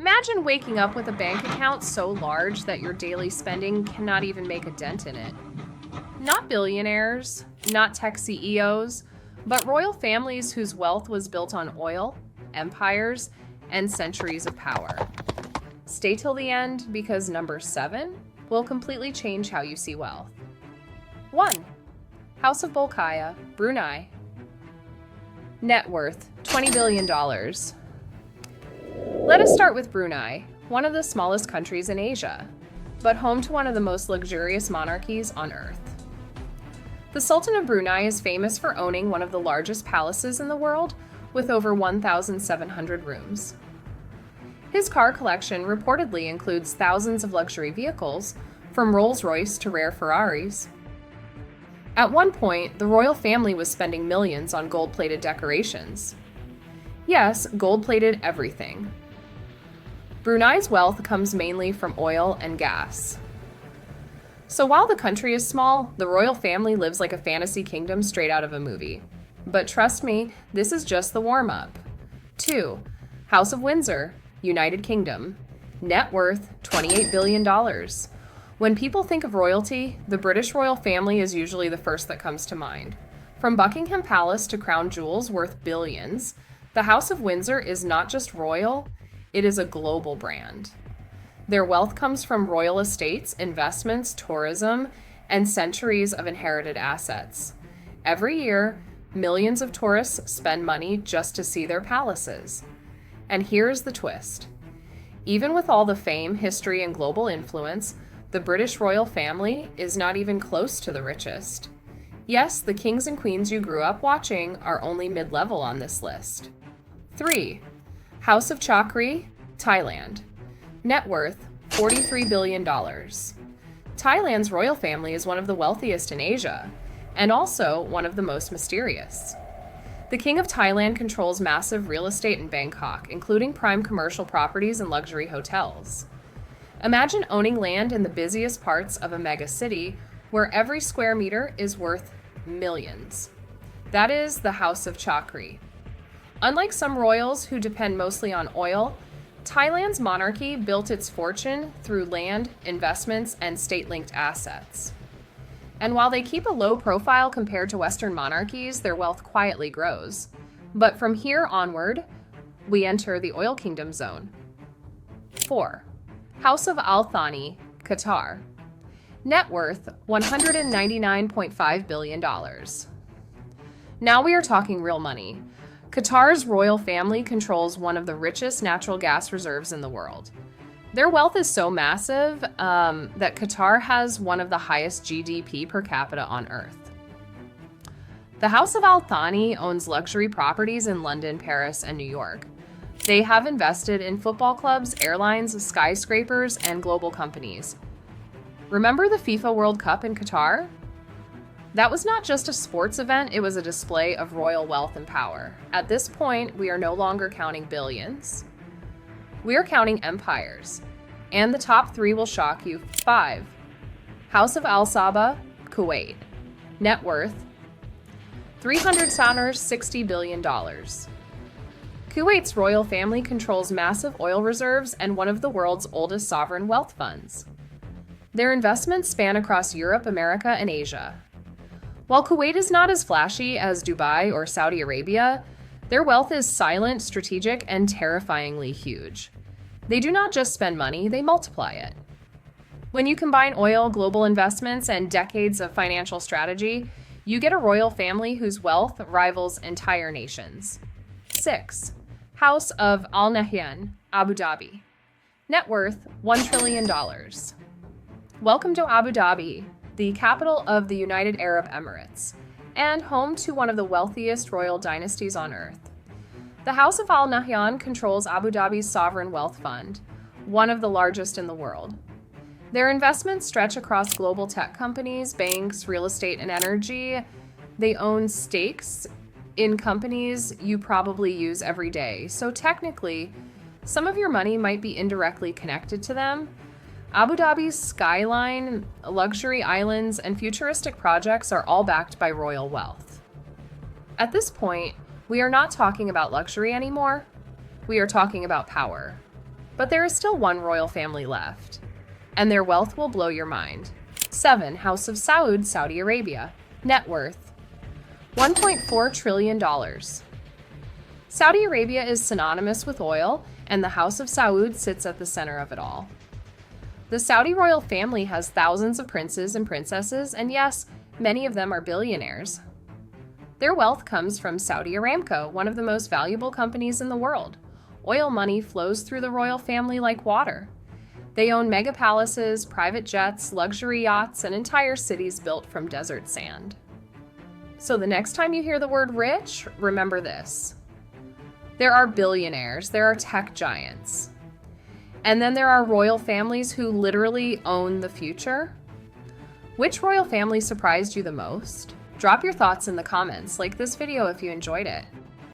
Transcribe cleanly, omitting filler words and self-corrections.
Imagine waking up with a bank account so large that your daily spending cannot even make a dent in it. Not billionaires, not tech CEOs, but royal families whose wealth was built on oil, empires, and centuries of power. Stay till the end because number 7 will completely change how you see wealth. 1. House of Bolkiah, Brunei. Net worth, $20 billion. Let us start with Brunei, one of the smallest countries in Asia, but home to one of the most luxurious monarchies on earth. The Sultan of Brunei is famous for owning one of the largest palaces in the world, with over 1,700 rooms. His car collection reportedly includes thousands of luxury vehicles, from Rolls-Royce to rare Ferraris. At one point, the royal family was spending millions on gold-plated decorations. Yes, gold-plated everything. Brunei's wealth comes mainly from oil and gas. So while the country is small, the royal family lives like a fantasy kingdom straight out of a movie. But trust me, this is just the warm-up. 2. House of Windsor, United Kingdom. Net worth, $28 billion. When people think of royalty, the British royal family is usually the first that comes to mind. From Buckingham Palace to crown jewels worth billions, the House of Windsor is not just royal, it is a global brand. Their wealth comes from royal estates, investments, tourism, and centuries of inherited assets. Every year, millions of tourists spend money just to see their palaces. And here's the twist. Even with all the fame, history, and global influence, the British royal family is not even close to the richest. Yes, the kings and queens you grew up watching are only mid-level on this list. 3. House of Chakri, Thailand. Net worth, $43 billion. Thailand's royal family is one of the wealthiest in Asia, and also one of the most mysterious. The King of Thailand controls massive real estate in Bangkok, including prime commercial properties and luxury hotels. Imagine owning land in the busiest parts of a mega city where every square meter is worth millions. That is the House of Chakri. Unlike some royals who depend mostly on oil, Thailand's monarchy built its fortune through land, investments, and state-linked assets. And while they keep a low profile compared to Western monarchies, their wealth quietly grows. But from here onward, we enter the oil kingdom zone. 4. House of Al Thani, Qatar. Net worth, $199.5 billion. Now we are talking real money. Qatar's royal family controls one of the richest natural gas reserves in the world. Their wealth is so massive that Qatar has one of the highest GDP per capita on Earth. The House of Al Thani owns luxury properties in London, Paris, and New York. They have invested in football clubs, airlines, skyscrapers, and global companies. Remember the FIFA World Cup in Qatar? That was not just a sports event, it was a display of royal wealth and power. At this point, we are no longer counting billions. We are counting empires. And the top 3 will shock you. 5. House of Al Sabah, Kuwait. Net worth, $360 billion. Kuwait's royal family controls massive oil reserves and one of the world's oldest sovereign wealth funds. Their investments span across Europe, America, and Asia. While Kuwait is not as flashy as Dubai or Saudi Arabia, their wealth is silent, strategic, and terrifyingly huge. They do not just spend money, they multiply it. When you combine oil, global investments, and decades of financial strategy, you get a royal family whose wealth rivals entire nations. 6. House of Al Nahyan, Abu Dhabi. Net worth, $1 trillion. Welcome to Abu Dhabi, the capital of the United Arab Emirates, and home to one of the wealthiest royal dynasties on earth. The House of Al Nahyan controls Abu Dhabi's sovereign wealth fund, one of the largest in the world. Their investments stretch across global tech companies, banks, real estate, and energy. They own stakes in companies you probably use every day, so technically, some of your money might be indirectly connected to them. Abu Dhabi's skyline, luxury islands, and futuristic projects are all backed by royal wealth. At this point, we are not talking about luxury anymore. We are talking about power. But there is still one royal family left, and their wealth will blow your mind. 7. House of Saud, Saudi Arabia. Net worth $1.4 trillion. Saudi Arabia is synonymous with oil, and the House of Saud sits at the center of it all. The Saudi royal family has thousands of princes and princesses, and yes, many of them are billionaires. Their wealth comes from Saudi Aramco, one of the most valuable companies in the world. Oil money flows through the royal family like water. They own mega palaces, private jets, luxury yachts, and entire cities built from desert sand. So the next time you hear the word rich, remember this. There are billionaires, there are tech giants, and then there are royal families who literally own the future. Which royal family surprised you the most? Drop your thoughts in the comments, like this video if you enjoyed it.